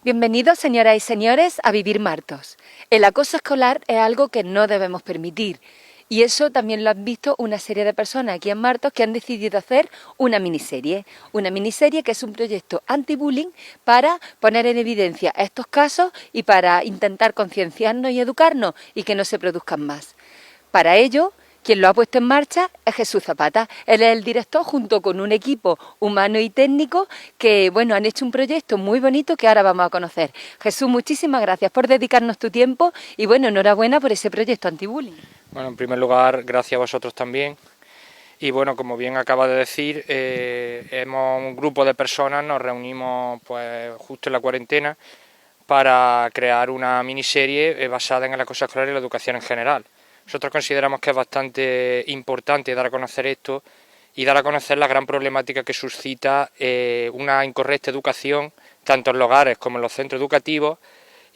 Bienvenidos, señoras y señores, a Vivir Martos. El acoso escolar es algo que no debemos permitir. Y eso también lo han visto una serie de personas aquí en Martos que han decidido hacer una miniserie. Una miniserie que es un proyecto anti-bullying para poner en evidencia estos casos y para intentar concienciarnos y educarnos y que no se produzcan más. Para ello, quien lo ha puesto en marcha es Jesús Zapata. Él es el director junto con un equipo humano y técnico que, bueno, han hecho un proyecto muy bonito que ahora vamos a conocer. Jesús, muchísimas gracias por dedicarnos tu tiempo y, bueno, enhorabuena por ese proyecto anti-bullying. Bueno, en primer lugar, gracias a vosotros también. Y bueno, como bien acaba de decir, un grupo de personas nos reunimos pues justo en la cuarentena para crear una miniserie basada en el acoso escolar y la educación en general. Nosotros consideramos que es bastante importante dar a conocer esto y dar a conocer la gran problemática que suscita una incorrecta educación, tanto en los hogares como en los centros educativos,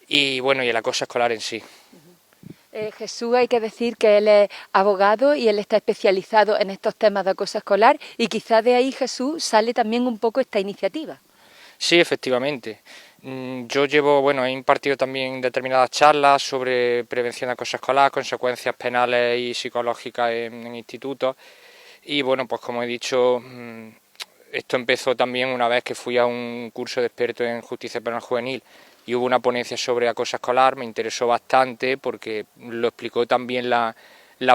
y bueno, y el acoso escolar en sí. Jesús, hay que decir que él es abogado y él está especializado en estos temas de acoso escolar y quizá de ahí, Jesús, sale también un poco esta iniciativa. Sí, efectivamente. Yo he impartido también determinadas charlas sobre prevención de acoso escolar, consecuencias penales y psicológicas en institutos. Y bueno, pues como he dicho, esto empezó también una vez que fui a un curso de experto en justicia penal juvenil y hubo una ponencia sobre acoso escolar. Me interesó bastante porque lo explicó también la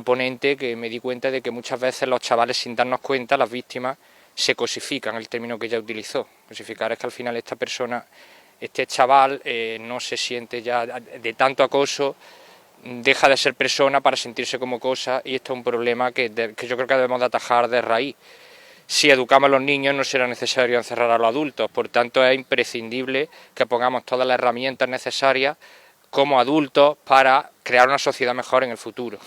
ponente, que me di cuenta de que muchas veces los chavales, sin darnos cuenta, las víctimas, se cosifican, el término que ella utilizó. Cosificar es que al final este chaval no se siente ya de tanto acoso, deja de ser persona para sentirse como cosa, y esto es un problema que yo creo que debemos de atajar de raíz. Si educamos a los niños no será necesario encerrar a los adultos, por tanto es imprescindible que pongamos todas las herramientas necesarias como adultos para crear una sociedad mejor en el futuro.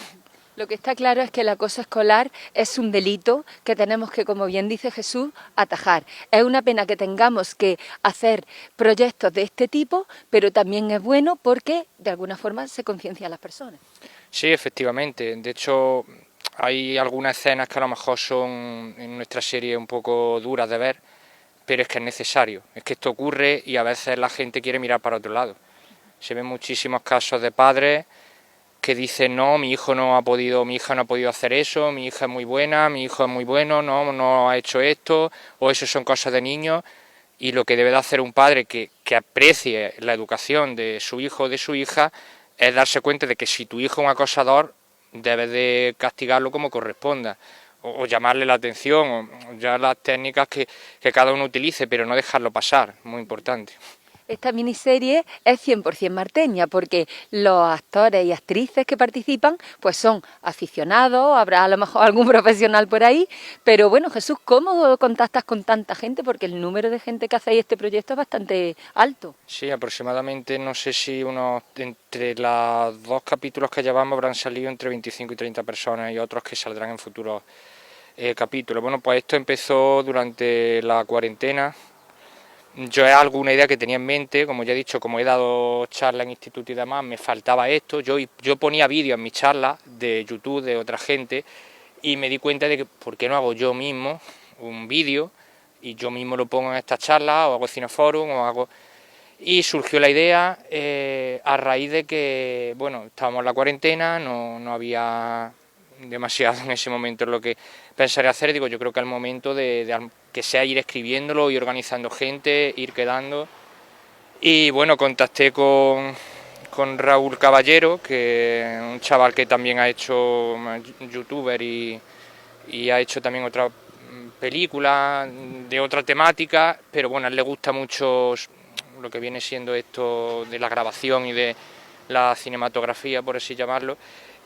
Lo que está claro es que el acoso escolar es un delito que tenemos que, como bien dice Jesús, atajar. Es una pena que tengamos que hacer proyectos de este tipo, pero también es bueno porque de alguna forma se conciencia a las personas. Sí, efectivamente. De hecho, hay algunas escenas que a lo mejor son en nuestra serie un poco duras de ver, pero es que es necesario. Es que esto ocurre y a veces la gente quiere mirar para otro lado. Se ven muchísimos casos de padres que dicen: no, mi hija no ha podido hacer eso, mi hija es muy buena, mi hijo es muy bueno, no ha hecho esto, o eso son cosas de niños. Y lo que debe de hacer un padre que aprecie la educación de su hijo o de su hija es darse cuenta de que si tu hijo es un acosador, debes de castigarlo como corresponda, o llamarle la atención, o ya las técnicas que cada uno utilice, pero no dejarlo pasar, muy importante. Esta miniserie es 100% marteña porque los actores y actrices que participan pues son aficionados, habrá a lo mejor algún profesional por ahí, pero bueno, Jesús, ¿cómo contactas con tanta gente? Porque el número de gente que hacéis este proyecto es bastante alto. Sí, aproximadamente, no sé si entre los 2 capítulos que llevamos habrán salido entre 25 y 30 personas y otros que saldrán en futuros capítulos. Bueno, pues esto empezó durante la cuarentena. Yo es alguna idea que tenía en mente, como ya he dicho, como he dado charlas en instituto y demás, me faltaba esto. Yo ponía vídeos en mis charlas de YouTube de otra gente y me di cuenta de que ¿por qué no hago yo mismo un vídeo y yo mismo lo pongo en estas charlas, o hago cineforum, Y surgió la idea a raíz de que, bueno, estábamos en la cuarentena, no había demasiado en ese momento en lo que pensaré hacer. Digo, yo creo que es el momento de que sea ir escribiéndolo, ir organizando gente, ir quedando. Y bueno, contacté con Raúl Caballero, que es un chaval que también ha hecho youtuber y ha hecho también otra película de otra temática, pero bueno, a él le gusta mucho lo que viene siendo esto de la grabación y de la cinematografía, por así llamarlo,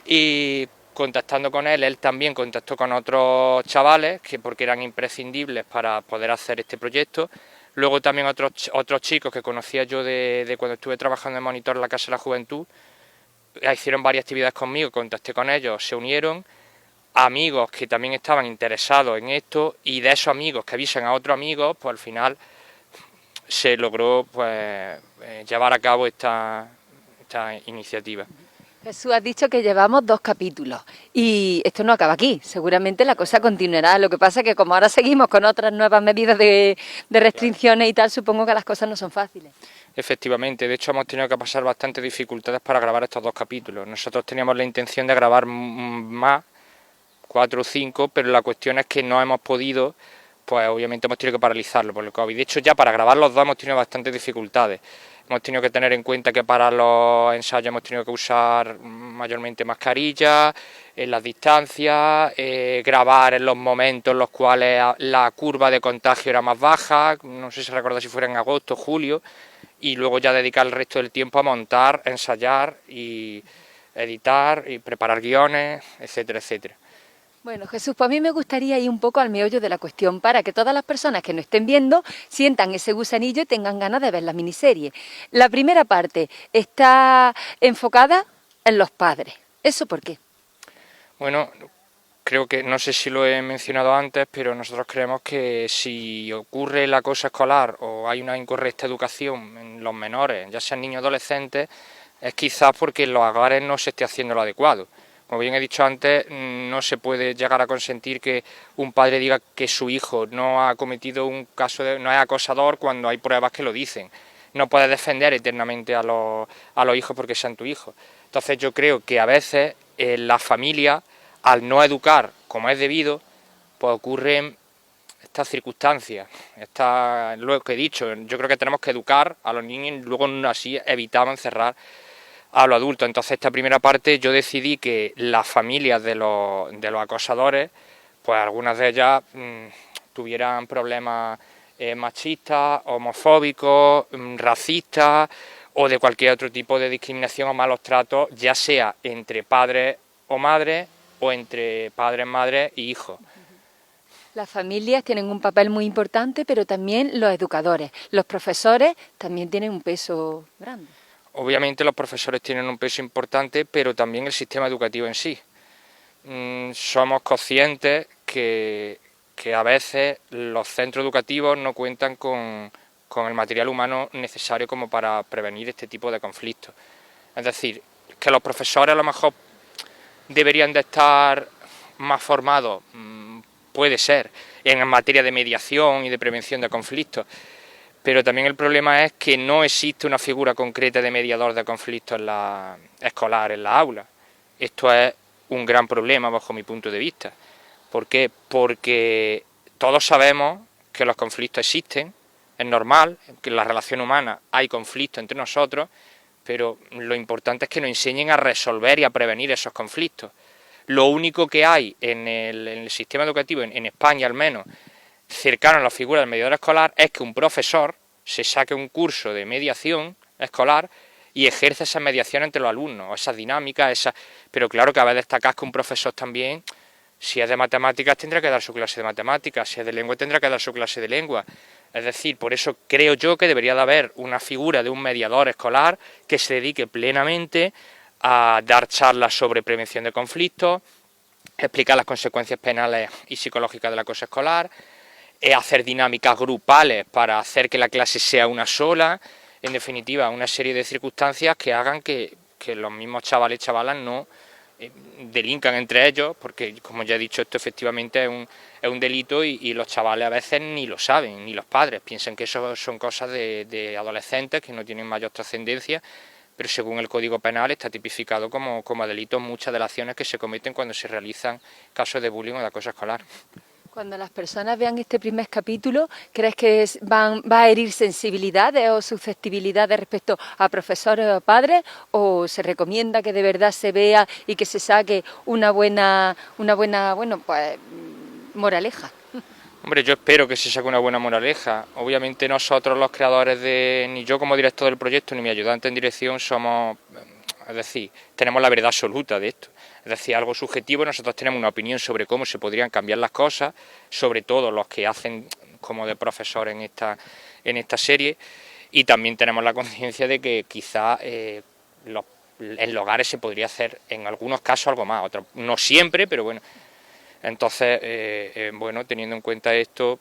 y contactando con él también contactó con otros chavales porque eran imprescindibles para poder hacer este proyecto. Luego también otros chicos que conocía yo de cuando estuve trabajando en Monitor en la Casa de la Juventud, hicieron varias actividades conmigo, contacté con ellos, se unieron. Amigos que también estaban interesados en esto, y de esos amigos que avisan a otros amigos, pues al final se logró llevar a cabo esta iniciativa. Jesús, has dicho que llevamos 2 capítulos y esto no acaba aquí, seguramente la cosa continuará. Lo que pasa es que como ahora seguimos con otras nuevas medidas de Claro. restricciones y tal, supongo que las cosas no son fáciles. Efectivamente, de hecho hemos tenido que pasar bastantes dificultades para grabar estos 2 capítulos. Nosotros teníamos la intención de grabar más, 4 o 5, pero la cuestión es que no hemos podido, pues obviamente hemos tenido que paralizarlo por el COVID. De hecho, ya para grabar los dos hemos tenido bastantes dificultades. Hemos tenido que tener en cuenta que para los ensayos hemos tenido que usar mayormente mascarillas, en las distancias, grabar en los momentos en los cuales la curva de contagio era más baja, no sé si recuerdo si fuera en agosto o julio, y luego ya dedicar el resto del tiempo a montar, ensayar y editar y preparar guiones, etcétera, etcétera. Bueno, Jesús, pues a mí me gustaría ir un poco al meollo de la cuestión para que todas las personas que nos estén viendo sientan ese gusanillo y tengan ganas de ver la miniserie. La primera parte está enfocada en los padres. ¿Eso por qué? Bueno, creo que, no sé si lo he mencionado antes, pero nosotros creemos que si ocurre el acoso escolar o hay una incorrecta educación en los menores, ya sean niños o adolescentes, es quizás porque en los hogares no se esté haciendo lo adecuado. Como bien he dicho antes, no se puede llegar a consentir que un padre diga que su hijo no ha cometido un caso no es acosador cuando hay pruebas que lo dicen. No puedes defender eternamente a los hijos porque sean tu hijo. Entonces yo creo que a veces la familia, al no educar como es debido, pues ocurren estas circunstancias, lo que he dicho. Yo creo que tenemos que educar a los niños y luego así evitamos encerrar a los adultos. Entonces esta primera parte yo decidí que las familias de los acosadores, pues algunas de ellas tuvieran problemas machistas, homofóbicos, racistas o de cualquier otro tipo de discriminación o malos tratos, ya sea entre padres o madres o entre padres, madres y hijos. Las familias tienen un papel muy importante, pero también los educadores. Los profesores también tienen un peso grande. Obviamente los profesores tienen un peso importante, pero también el sistema educativo en sí. Somos conscientes que a veces los centros educativos no cuentan con el material humano necesario como para prevenir este tipo de conflictos. Es decir, que los profesores a lo mejor deberían de estar más formados, puede ser, en materia de mediación y de prevención de conflictos, pero también el problema es que no existe una figura concreta de mediador de conflictos en la escolar, en la aula. Esto es un gran problema bajo mi punto de vista. ¿Por qué? Porque todos sabemos que los conflictos existen, es normal, que en la relación humana hay conflictos entre nosotros, pero lo importante es que nos enseñen a resolver y a prevenir esos conflictos. Lo único que hay en el sistema educativo, en España al menos, cercano a la figura del mediador escolar, es que un profesor se saque un curso de mediación escolar y ejerce esa mediación entre los alumnos, esas dinámicas, pero claro, cabe destacar que un profesor también, si es de matemáticas, tendrá que dar su clase de matemáticas, si es de lengua, tendrá que dar su clase de lengua. Es decir, por eso creo yo que debería de haber una figura de un mediador escolar que se dedique plenamente a dar charlas sobre prevención de conflictos, explicar las consecuencias penales y psicológicas del acoso escolar, hacer dinámicas grupales para hacer que la clase sea una sola, en definitiva, una serie de circunstancias que hagan que los mismos chavales y chavalas no delincan entre ellos, porque como ya he dicho, esto efectivamente es un delito y los chavales a veces ni lo saben, ni los padres, piensan que eso son cosas de adolescentes que no tienen mayor trascendencia, pero según el Código Penal está tipificado como delito muchas de las acciones que se cometen cuando se realizan casos de bullying o de acoso escolar. Cuando las personas vean este primer capítulo, ¿crees que va a herir sensibilidades o susceptibilidades respecto a profesores o padres? ¿O se recomienda que de verdad se vea y que se saque una buena bueno, pues, moraleja? Hombre, yo espero que se saque una buena moraleja. Obviamente nosotros los creadores ni yo como director del proyecto, ni mi ayudante en dirección somos, es decir, tenemos la verdad absoluta de esto. Es decir, algo subjetivo, nosotros tenemos una opinión sobre cómo se podrían cambiar las cosas, sobre todo los que hacen como de profesor en esta serie, y también tenemos la conciencia de que quizá en los hogares se podría hacer en algunos casos algo más, otros no siempre, pero bueno. Entonces, bueno, teniendo en cuenta esto,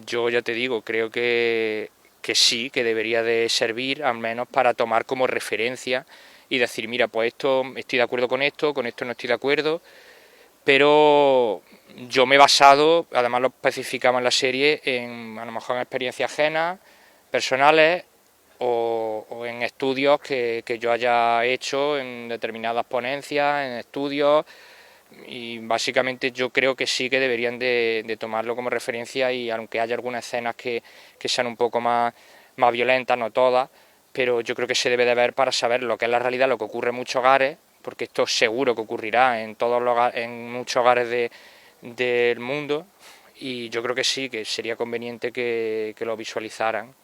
yo ya te digo, creo que sí, que debería de servir al menos para tomar como referencia y decir, mira, pues esto estoy de acuerdo con esto no estoy de acuerdo, pero yo me he basado, además lo especificamos en la serie, a lo mejor en experiencias ajenas, personales, o en estudios que yo haya hecho en determinadas ponencias, en estudios, y básicamente yo creo que sí que deberían de tomarlo como referencia, y aunque haya algunas escenas que sean un poco más violentas, no todas, pero yo creo que se debe de ver para saber lo que es la realidad, lo que ocurre en muchos hogares, porque esto seguro que ocurrirá en en muchos hogares del mundo, y yo creo que sí, que sería conveniente que lo visualizaran.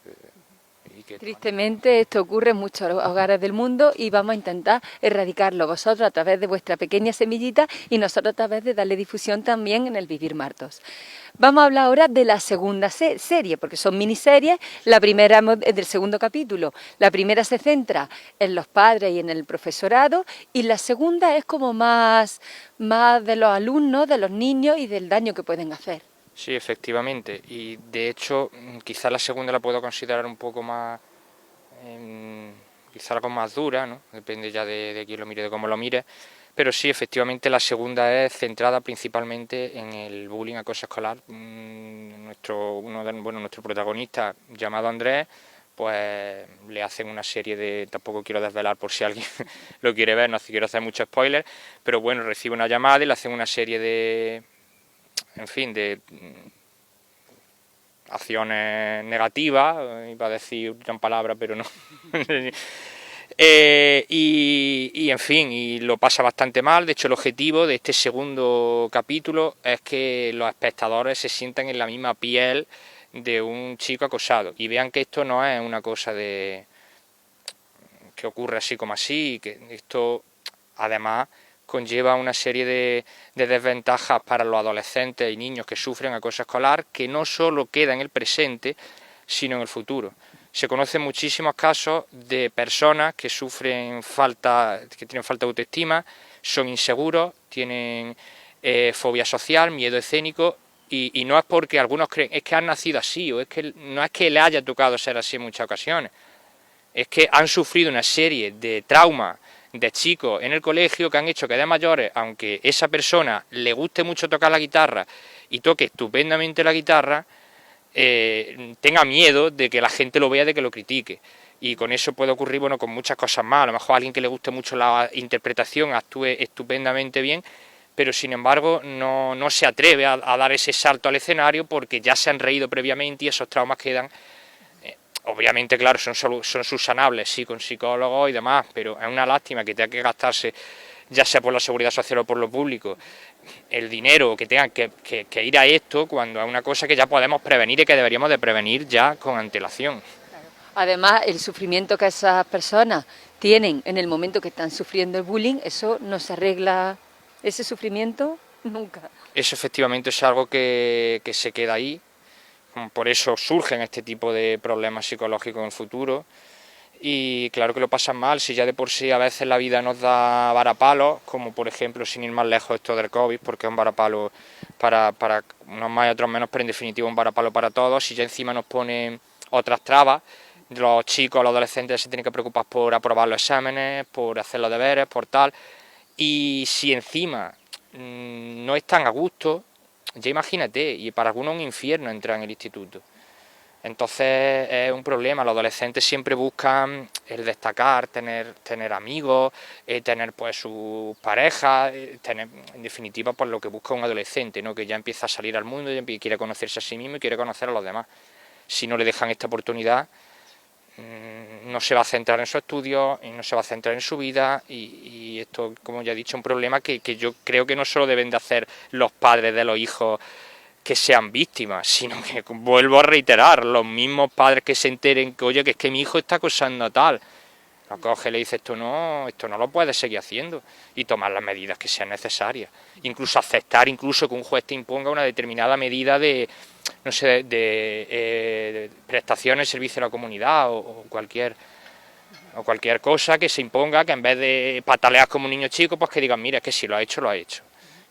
Tristemente esto ocurre en muchos hogares del mundo y vamos a intentar erradicarlo vosotros a través de vuestra pequeña semillita y nosotros a través de darle difusión también en el Vivir Martos. Vamos a hablar ahora de la segunda serie, porque son miniseries. La primera es del segundo capítulo. La primera se centra en los padres y en el profesorado, y la segunda es como más de los alumnos, de los niños y del daño que pueden hacer. Sí, efectivamente, y de hecho quizá la segunda la puedo considerar un poco más, quizá algo más dura, ¿no? Depende ya de quién lo mire, de cómo lo mire, pero sí, efectivamente la segunda es centrada principalmente en el bullying, acoso escolar. Nuestro protagonista, llamado Andrés, pues le hacen una serie de, tampoco quiero desvelar por si alguien lo quiere ver, no quiero hacer mucho spoiler, pero bueno, recibe una llamada y le hacen una serie de, en fin, de acciones negativas, iba a decir una palabra, pero no. En fin, y lo pasa bastante mal. De hecho, el objetivo de este segundo capítulo es que los espectadores se sientan en la misma piel de un chico acosado y vean que esto no es una cosa de que ocurre así como así, que esto además conlleva una serie de desventajas para los adolescentes y niños que sufren acoso escolar, que no solo queda en el presente, sino en el futuro. Se conocen muchísimos casos de personas que sufren que tienen falta de autoestima, son inseguros, tienen fobia social, miedo escénico, y no es porque algunos creen, es que han nacido así, o es que no es que le haya tocado ser así en muchas ocasiones, es que han sufrido una serie de traumas de chicos en el colegio que han hecho que de mayores, aunque esa persona le guste mucho tocar la guitarra y toque estupendamente la guitarra, tenga miedo de que la gente lo vea, de que lo critique. Y con eso puede ocurrir, bueno, con muchas cosas más. A lo mejor a alguien que le guste mucho la interpretación actúe estupendamente bien, pero sin embargo no se atreve a dar ese salto al escenario porque ya se han reído previamente y esos traumas quedan. Obviamente, claro, son subsanables, sí, con psicólogos y demás, pero es una lástima que tenga que gastarse, ya sea por la seguridad social o por lo público, el dinero, que tengan que ir a esto, cuando es una cosa que ya podemos prevenir y que deberíamos de prevenir ya con antelación. Además, el sufrimiento que esas personas tienen en el momento que están sufriendo el bullying, eso no se arregla, ese sufrimiento nunca. Eso efectivamente es algo que se queda ahí. Por eso surgen este tipo de problemas psicológicos en el futuro, y claro que lo pasan mal. Si ya de por sí a veces la vida nos da varapalos, como por ejemplo, sin ir más lejos, esto del COVID, porque es un varapalo para unos más y otros menos, pero en definitiva un varapalo para todos. Si ya encima nos ponen otras trabas, los chicos, los adolescentes se tienen que preocupar por aprobar los exámenes, por hacer los deberes, por tal, y si encima no están a gusto, ya imagínate, y para algunos un infierno entrar en el instituto. Entonces es un problema. Los adolescentes siempre buscan el destacar, tener amigos, tener pues sus parejas, tener, en definitiva, pues lo que busca un adolescente, ¿no? Que ya empieza a salir al mundo, y quiere conocerse a sí mismo y quiere conocer a los demás. Si no le dejan esta oportunidad, no se va a centrar en su estudio y no se va a centrar en su vida, y esto, como ya he dicho, es un problema que yo creo que no solo deben de hacer los padres de los hijos que sean víctimas, sino que, vuelvo a reiterar, los mismos padres que se enteren que, oye, que es que mi hijo está acosando a tal, lo coge y le dice, esto no lo puedes seguir haciendo, y tomar las medidas que sean necesarias, incluso aceptar, incluso que un juez te imponga una determinada medida de, no sé, de prestaciones, servicio a la comunidad o cualquier cosa que se imponga, que en vez de patalear como un niño chico, pues que digan, mira, es que si lo ha hecho, lo ha hecho.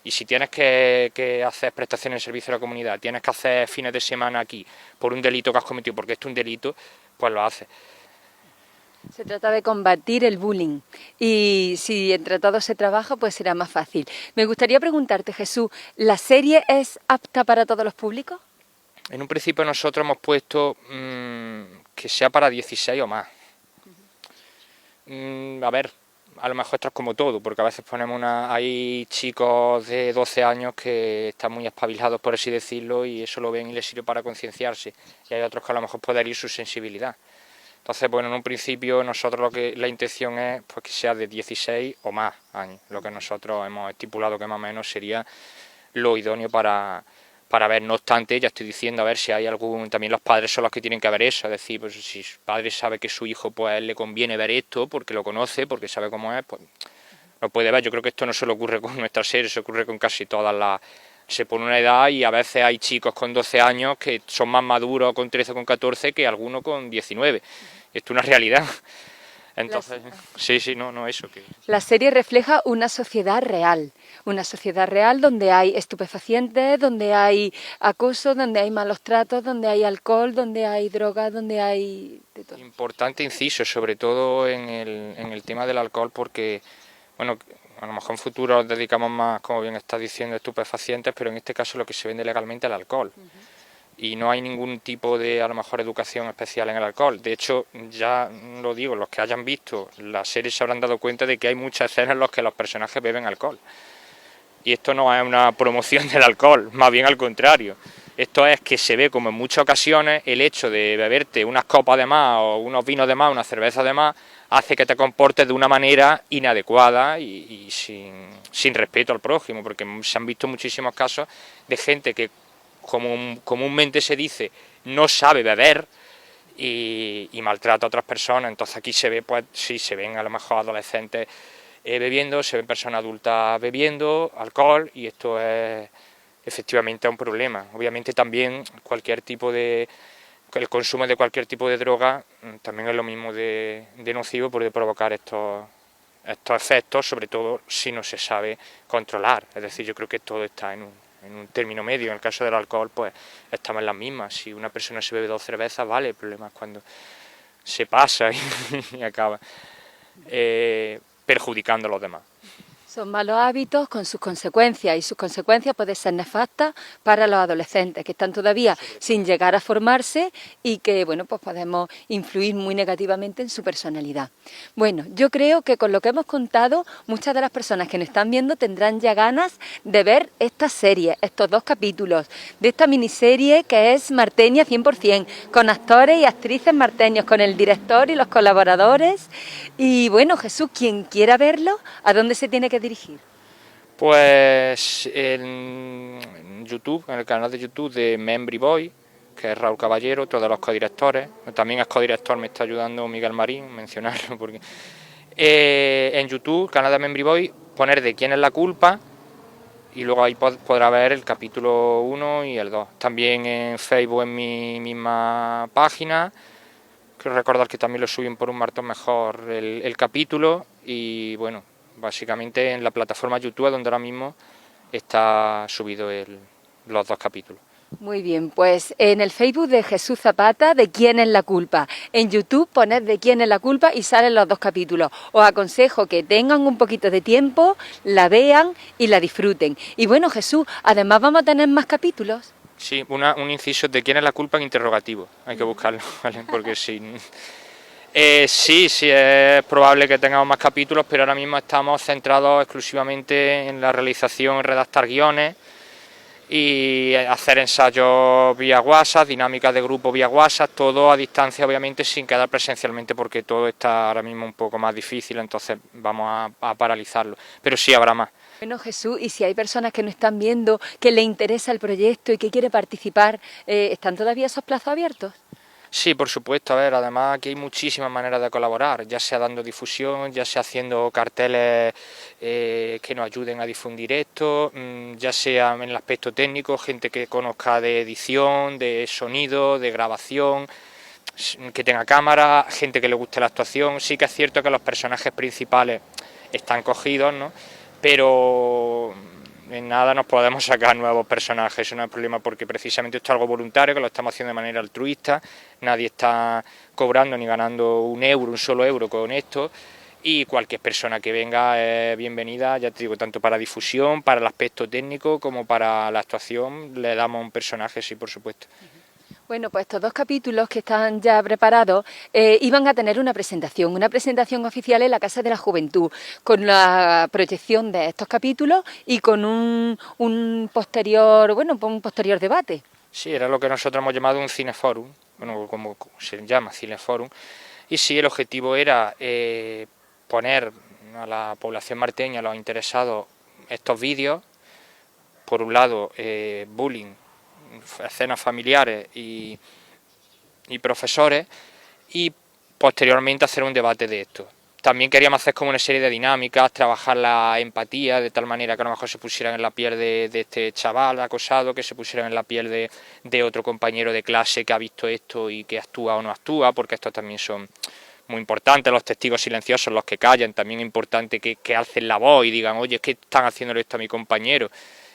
Y si tienes que hacer prestaciones de servicio a la comunidad, tienes que hacer fines de semana aquí por un delito que has cometido, porque esto es un delito, pues lo haces. Se trata de combatir el bullying y si entre todos se trabaja, pues será más fácil. Me gustaría preguntarte, Jesús, ¿la serie es apta para todos los públicos? En un principio nosotros hemos puesto que sea para 16 o más. A ver, a lo mejor esto es como todo, porque a veces hay chicos de 12 años que están muy espabilados, por así decirlo, y eso lo ven y les sirve para concienciarse, y hay otros que a lo mejor puede herir su sensibilidad. Entonces, bueno, en un principio nosotros la intención es pues que sea de 16 o más años, lo que nosotros hemos estipulado que más o menos sería lo idóneo para ver. No obstante, ya estoy diciendo, a ver si hay también los padres son los que tienen que ver eso, es decir, pues si su padre sabe que su hijo pues le conviene ver esto, porque lo conoce, porque sabe cómo es, pues lo puede ver. Yo creo que esto no solo ocurre con nuestra serie, se ocurre con casi todas las... Se pone una edad y a veces hay chicos con 12 años que son más maduros con 13 o con 14 que algunos con 19. Esto es una realidad. Entonces, sí, no, eso que... La serie refleja una sociedad real donde hay estupefacientes, donde hay acoso, donde hay malos tratos, donde hay alcohol, donde hay drogas, donde hay de todo. Importante inciso, sobre todo en el tema del alcohol, porque, bueno, a lo mejor en futuro dedicamos más, como bien está diciendo, estupefacientes, pero en este caso lo que se vende legalmente es el alcohol. Y no hay ningún tipo de, a lo mejor, educación especial en el alcohol. De hecho, ya lo digo, los que hayan visto la serie se habrán dado cuenta de que hay muchas escenas en las que los personajes beben alcohol. Y esto no es una promoción del alcohol, más bien al contrario. Esto es que se ve como en muchas ocasiones el hecho de beberte unas copas de más o unos vinos de más, una cerveza de más, hace que te comportes de una manera inadecuada y sin respeto al prójimo, porque se han visto muchísimos casos de gente que, como comúnmente se dice, no sabe beber y maltrata a otras personas. Entonces aquí se ve, pues sí, se ven a lo mejor adolescentes bebiendo, se ven personas adultas bebiendo alcohol, y esto es efectivamente un problema. Obviamente también el consumo de cualquier tipo de droga también es lo mismo de nocivo, puede provocar estos efectos, sobre todo si no se sabe controlar. Es decir, yo creo que todo está en un término medio. En el caso del alcohol, pues estamos en las mismas. Si una persona se bebe 2 cervezas, vale, el problema es cuando se pasa y acaba perjudicando a los demás. Son malos hábitos con sus consecuencias, y sus consecuencias pueden ser nefastas para los adolescentes que están todavía sin llegar a formarse y que, bueno, pues podemos influir muy negativamente en su personalidad. Bueno, yo creo que con lo que hemos contado, muchas de las personas que nos están viendo tendrán ya ganas de ver esta serie, estos 2 capítulos de esta miniserie que es Martenia 100%, con actores y actrices marteños, con el director y los colaboradores. Y bueno, Jesús, quien quiera verlo, ¿a dónde se tiene que dirigir? Pues en YouTube, en el canal de YouTube de Membry Boy, que es Raúl Caballero, otro de los codirectores. También es codirector, me está ayudando Miguel Marín, mencionarlo, porque en YouTube, canal de Membry Boy, poner de quién es la culpa, y luego ahí podrá ver el capítulo 1 y el 2. También en Facebook, en mi misma página. Quiero recordar que también lo suben por un martón mejor el capítulo, y bueno, básicamente en la plataforma YouTube, donde ahora mismo está subido los 2 capítulos. Muy bien, pues en el Facebook de Jesús Zapata, ¿de quién es la culpa? En YouTube poned de quién es la culpa y salen los 2 capítulos. Os aconsejo que tengan un poquito de tiempo, la vean y la disfruten. Y bueno, Jesús, además vamos a tener más capítulos. Sí, un inciso de quién es la culpa en interrogativo, hay que buscarlo, ¿vale? Porque sí, es probable que tengamos más capítulos, pero ahora mismo estamos centrados exclusivamente en la realización, en redactar guiones y hacer ensayos vía WhatsApp, dinámicas de grupo vía WhatsApp, todo a distancia, obviamente sin quedar presencialmente, porque todo está ahora mismo un poco más difícil, entonces vamos a paralizarlo, pero sí habrá más. Bueno, Jesús, y si hay personas que nos están viendo, que le interesa el proyecto y que quiere participar, ¿están todavía esos plazos abiertos? Sí, por supuesto. A ver, además aquí hay muchísimas maneras de colaborar, ya sea dando difusión, ya sea haciendo carteles que nos ayuden a difundir esto, ya sea en el aspecto técnico, gente que conozca de edición, de sonido, de grabación, que tenga cámara, gente que le guste la actuación. Sí que es cierto que los personajes principales están cogidos, ¿no? Pero en nada nos podemos sacar nuevos personajes, eso no es problema porque precisamente esto es algo voluntario, que lo estamos haciendo de manera altruista, nadie está cobrando ni ganando un solo euro con esto, y cualquier persona que venga es bienvenida, ya te digo, tanto para difusión, para el aspecto técnico, como para la actuación, le damos un personaje, sí, por supuesto. Bueno, pues estos 2 capítulos que están ya preparados iban a tener una presentación oficial en la Casa de la Juventud, con la proyección de estos capítulos y con un posterior debate. Sí, era lo que nosotros hemos llamado un cineforum, bueno, como se llama, cineforum, y sí, el objetivo era poner a la población marteña, a los interesados, estos vídeos, por un lado, bullying, escenas familiares y profesores, y posteriormente hacer un debate de esto. También queríamos hacer como una serie de dinámicas, trabajar la empatía de tal manera que a lo mejor se pusieran en la piel de este chaval acosado, que se pusieran en la piel de otro compañero de clase que ha visto esto y que actúa o no actúa, porque estos también son muy importantes, los testigos silenciosos, los que callan, también es importante que alcen la voz y digan, oye, es que están haciéndole esto a mi compañero.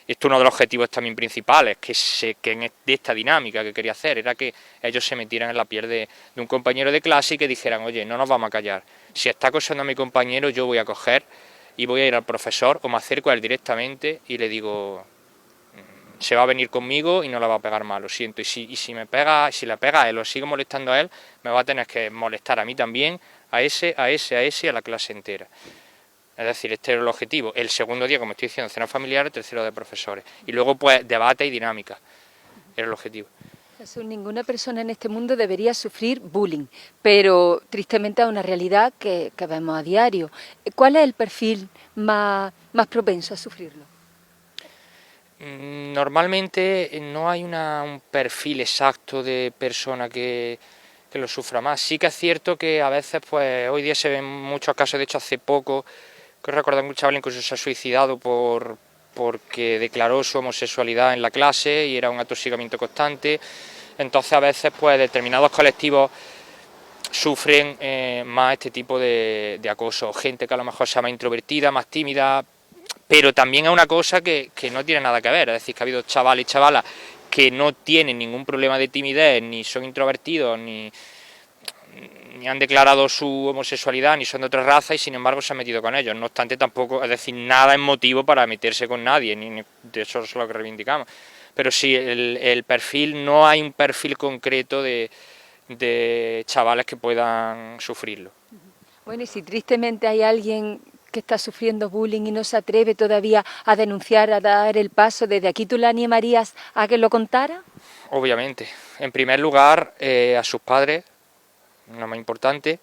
Esto es uno de los objetivos también principales de esta dinámica que quería hacer, era que ellos se metieran en la piel de un compañero de clase y que dijeran, oye, no nos vamos a callar, si está acosando a mi compañero yo voy a coger y voy a ir al profesor o me acerco a él directamente y le digo, se va a venir conmigo y no le va a pegar mal, lo siento, y si le pega a él o sigue molestando a él, me va a tener que molestar a mí también, a ese y a la clase entera. Es decir, este era el objetivo. El segundo día, como estoy diciendo, cena familiar, el tercero de profesores. Y luego, pues, debate y dinámica. Era el objetivo. Jesús, ninguna persona en este mundo debería sufrir bullying, pero tristemente es una realidad que vemos a diario. ¿Cuál es el perfil más propenso a sufrirlo? Normalmente no hay un perfil exacto de persona que lo sufra más. Sí que es cierto que a veces, pues, hoy día se ven muchos casos, de hecho hace poco, que recuerdo que un chaval incluso se ha suicidado porque declaró su homosexualidad en la clase y era un atosigamiento constante. Entonces a veces pues determinados colectivos sufren más este tipo de acoso, gente que a lo mejor sea más introvertida, más tímida, pero también es una cosa que no tiene nada que ver, es decir, que ha habido chavales y chavalas que no tienen ningún problema de timidez, ni son introvertidos, ni han declarado su homosexualidad, ni son de otra raza y sin embargo se han metido con ellos. No obstante, tampoco, es decir, nada es motivo para meterse con nadie, ni de eso es lo que reivindicamos. Pero sí, el perfil, no hay un perfil concreto de chavales que puedan sufrirlo. Bueno, y si tristemente hay alguien que está sufriendo bullying y no se atreve todavía a denunciar, a dar el paso, ¿desde aquí tú le animarías a que lo contara? Obviamente. En primer lugar, a sus padres, lo más importante,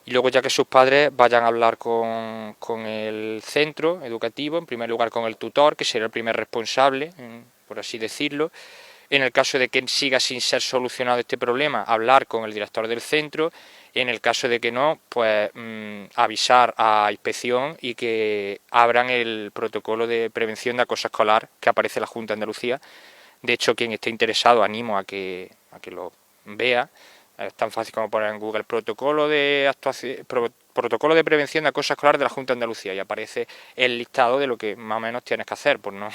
y luego ya que sus padres vayan a hablar con el centro educativo, en primer lugar con el tutor, que será el primer responsable, por así decirlo. En el caso de que siga sin ser solucionado este problema, hablar con el director del centro. En el caso de que no, pues avisar a inspección y que abran el protocolo de prevención de acoso escolar que aparece en la Junta de Andalucía. De hecho, quien esté interesado, animo a que lo vea. Es tan fácil como poner en Google protocolo de prevención de acoso escolar de la Junta de Andalucía y aparece el listado de lo que más o menos tienes que hacer, pues no.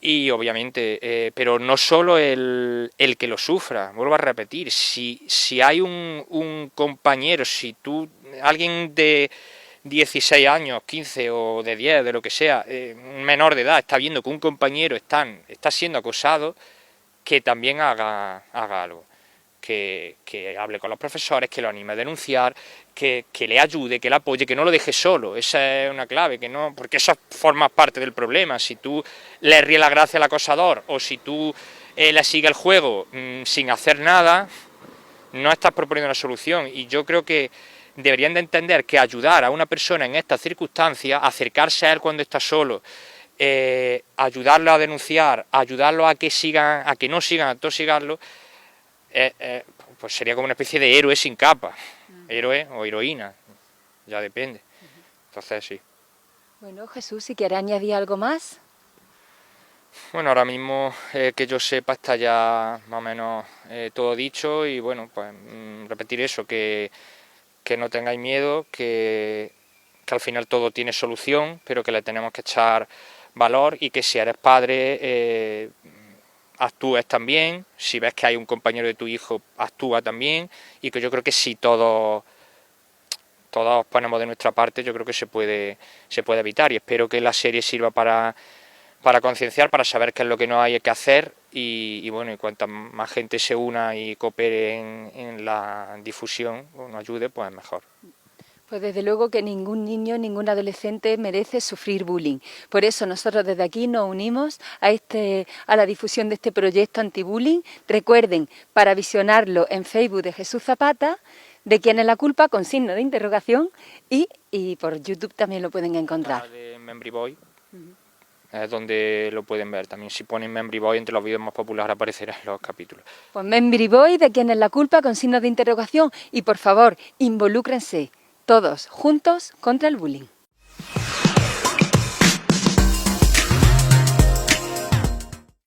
Y obviamente, pero no solo el que lo sufra, vuelvo a repetir, si hay un compañero, si alguien de 16 años, 15 o de 10, de lo que sea, un menor de edad, está viendo que un compañero está siendo acosado, que también haga algo. Que hable con los profesores, que lo anime a denunciar, que le ayude, que le apoye, que no lo deje solo. Esa es una clave, que no, porque eso forma parte del problema. Si tú le ríes la gracia al acosador o si tú le sigues el juego sin hacer nada, no estás proponiendo una solución. Y yo creo que deberían de entender que ayudar a una persona en estas circunstancias, acercarse a él cuando está solo, ayudarlo a denunciar, ayudarlo a que no sigan a tosigarlo, pues sería como una especie de héroe sin capa, héroe o heroína, ya depende. Entonces sí. Bueno, Jesús, si quieres añadir algo más. Bueno, ahora mismo que yo sepa está ya más o menos todo dicho y bueno, pues repetir eso, que no tengáis miedo, que al final todo tiene solución, pero que le tenemos que echar valor y que si eres padre actúes también, si ves que hay un compañero de tu hijo, actúa también, y que yo creo que si todos ponemos de nuestra parte, yo creo que se puede evitar, y espero que la serie sirva para concienciar, para saber qué es lo que no hay que hacer, y bueno, y cuanta más gente se una y coopere en la difusión o nos ayude, pues mejor. Pues desde luego que ningún niño, ningún adolescente merece sufrir bullying. Por eso nosotros desde aquí nos unimos a la difusión de este proyecto anti-bullying. Recuerden, para visionarlo en Facebook de Jesús Zapata, de quién es la culpa, con signo de interrogación, y por YouTube también lo pueden encontrar. De Memory Boy, es donde lo pueden ver también. Si ponen Memory Boy entre los vídeos más populares aparecerán los capítulos. Pues Memory Boy, de quién es la culpa, con signo de interrogación, y por favor, involúcrense todos juntos contra el bullying.